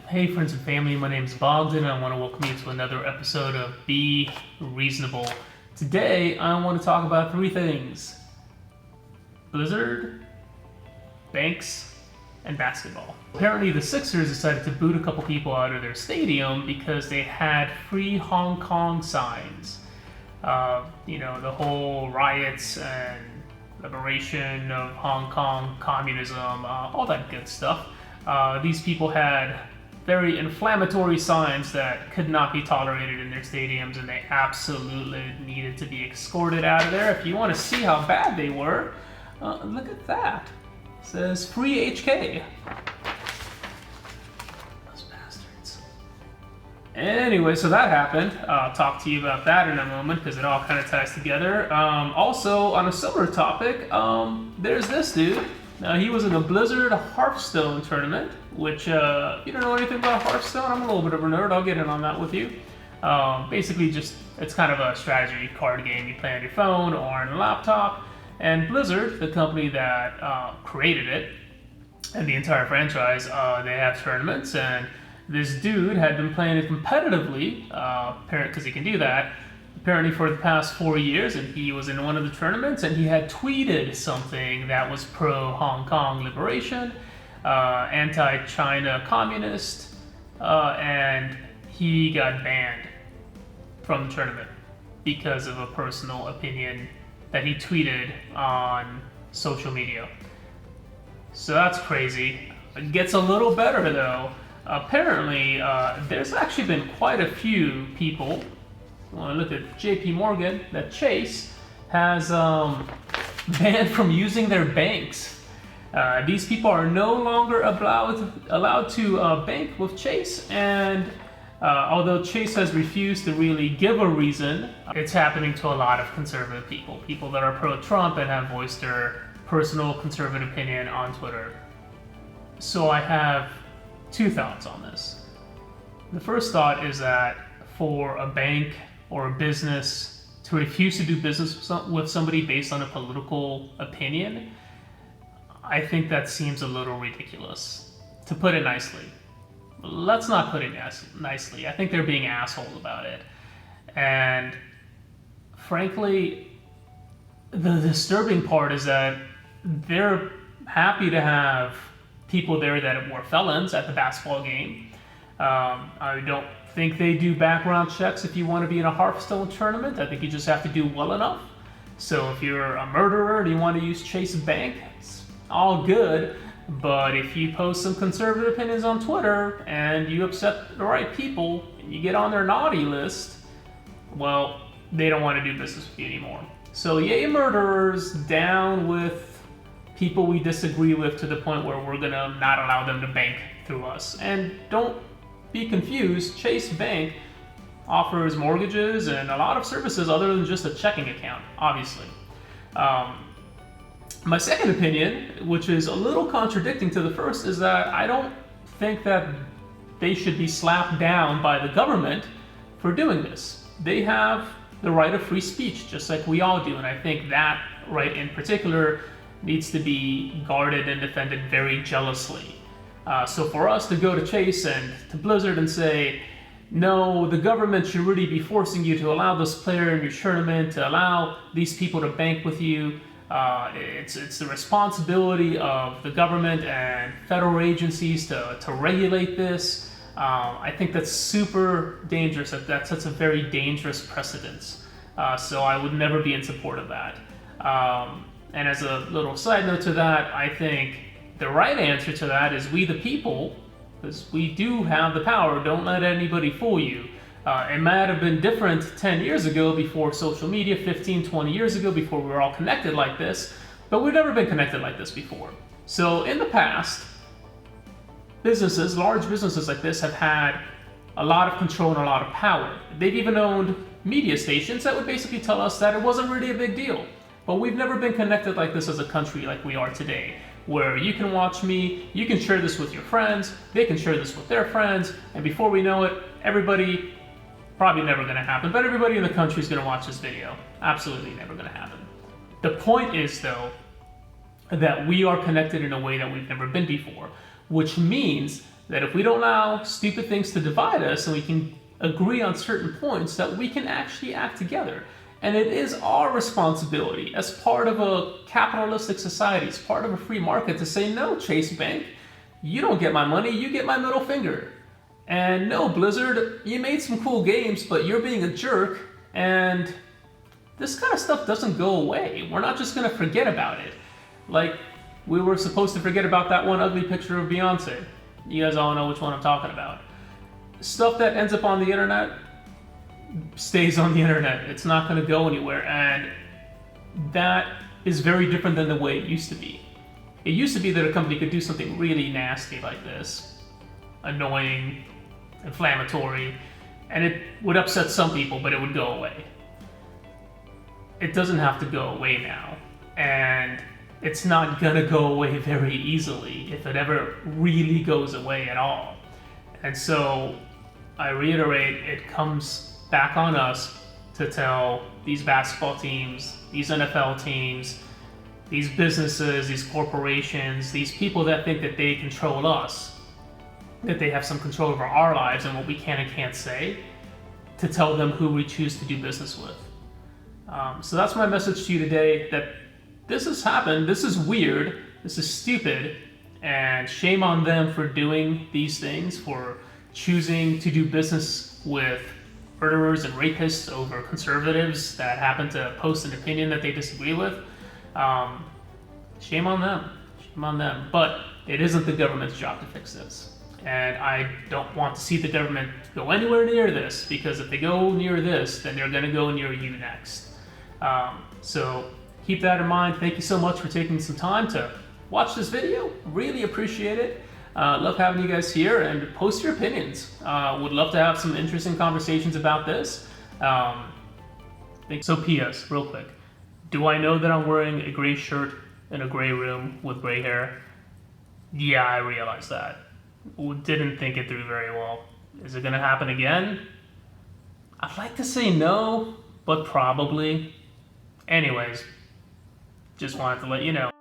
Hey friends and family, my name is Bogdan and I want to welcome you to another episode of Be Reasonable. Today I want to talk about three things: Blizzard, banks, and basketball. Apparently the Sixers decided to boot a couple people out of their stadium because they had free Hong Kong signs. The whole riots and liberation of Hong Kong, communism, all that good stuff. These people had very inflammatory signs that could not be tolerated in their stadiums, and they absolutely needed to be escorted out of there. If you want to see how bad they were, look at that. It says free HK. Those bastards. Anyway, so that happened. I'll talk to you about that in a moment because it all kind of ties together. Also, on a similar topic, there's this dude. He was in a Blizzard Hearthstone tournament, which, you don't know anything about Hearthstone? I'm a little bit of a nerd, I'll get in on that with you. Basically it's kind of a strategy card game you play on your phone or on a laptop. And Blizzard, the company that created it, and the entire franchise, they have tournaments, and this dude had been playing it competitively, because he can do that, apparently for the past 4 years, and he was in one of the tournaments, and he had tweeted something that was pro-Hong Kong liberation, anti-China communist, and he got banned from the tournament because of a personal opinion that he tweeted on social media. So that's crazy. It gets a little better though. Apparently, there's actually been quite a few people. When I look at JP Morgan, that Chase has banned from using their banks. These people are no longer allowed to bank with Chase, and although Chase has refused to really give a reason, it's happening to a lot of conservative people that are pro-Trump and have voiced their personal conservative opinion on Twitter. So I have two thoughts on this. The first thought is that for a bank or a business to refuse to do business with somebody based on a political opinion, I think that seems a little ridiculous, to put it nicely. Let's not put it nicely. I think they're being assholes about it. And frankly, the disturbing part is that they're happy to have people there that were felons at the basketball game. I don't think they do background checks if you want to be in a Hearthstone tournament. I think you just have to do well enough. So if you're a murderer and you want to use Chase Bank, it's all good. But if you post some conservative opinions on Twitter and you upset the right people and you get on their naughty list, well, they don't want to do business with you anymore. So yay murderers, down with people we disagree with to the point where we're going to not allow them to bank through us. And don't be confused, Chase Bank offers mortgages and a lot of services other than just a checking account, obviously. My second opinion, which is a little contradicting to the first, is that I don't think that they should be slapped down by the government for doing this. They have the right of free speech, just like we all do, and I think that right in particular needs to be guarded and defended very jealously. So for us to go to Chase and to Blizzard and say, no, the government should really be forcing you to allow this player in your tournament, to allow these people to bank with you, it's the responsibility of the government and federal agencies to regulate this. I think that's super dangerous. That sets a very dangerous precedence. So I would never be in support of that. And as a little side note to that, I think the right answer to that is we the people, because we do have the power. Don't let anybody fool you. It might have been different 10 years ago before social media, 15, 20 years ago before we were all connected like this, but we've never been connected like this before. So in the past, businesses, large businesses like this have had a lot of control and a lot of power. They've even owned media stations that would basically tell us that it wasn't really a big deal. But we've never been connected like this as a country like we are today, where you can watch me, you can share this with your friends, they can share this with their friends, and before we know it, everybody, probably never gonna happen, but everybody in the country is gonna watch this video. Absolutely never gonna happen. The point is though, that we are connected in a way that we've never been before, which means that if we don't allow stupid things to divide us and we can agree on certain points, that we can actually act together. And it is our responsibility as part of a capitalistic society, as part of a free market, to say, no, Chase Bank, you don't get my money, you get my middle finger. And no, Blizzard, you made some cool games, but you're being a jerk, and this kind of stuff doesn't go away. We're not just gonna forget about it. Like, we were supposed to forget about that one ugly picture of Beyonce. You guys all know which one I'm talking about. Stuff that ends up on the internet stays on the internet. It's not going to go anywhere, and that is very different than the way it used to be. It used to be that a company could do something really nasty like this, annoying, inflammatory, and it would upset some people, but it would go away. It doesn't have to go away now, and it's not gonna go away very easily if it ever really goes away at all. And so I reiterate, it comes back on us to tell these basketball teams, these NFL teams, these businesses, these corporations, these people that think that they control us, that they have some control over our lives and what we can and can't say, to tell them who we choose to do business with. So that's my message to you today, that this has happened, this is weird, this is stupid, and shame on them for doing these things, for choosing to do business with murderers and rapists over conservatives that happen to post an opinion that they disagree with. Shame on them. Shame on them. But it isn't the government's job to fix this. And I don't want to see the government go anywhere near this, because if they go near this, then they're going to go near you next. So keep that in mind. Thank you so much for taking some time to watch this video. Really appreciate it. Love having you guys here, and post your opinions. Would love to have some interesting conversations about this. So P.S. real quick, do I know that I'm wearing a gray shirt in a gray room with gray hair? Yeah, I realize that. Didn't think it through very well. Is it gonna happen again? I'd like to say no, but probably. Anyways, just wanted to let you know.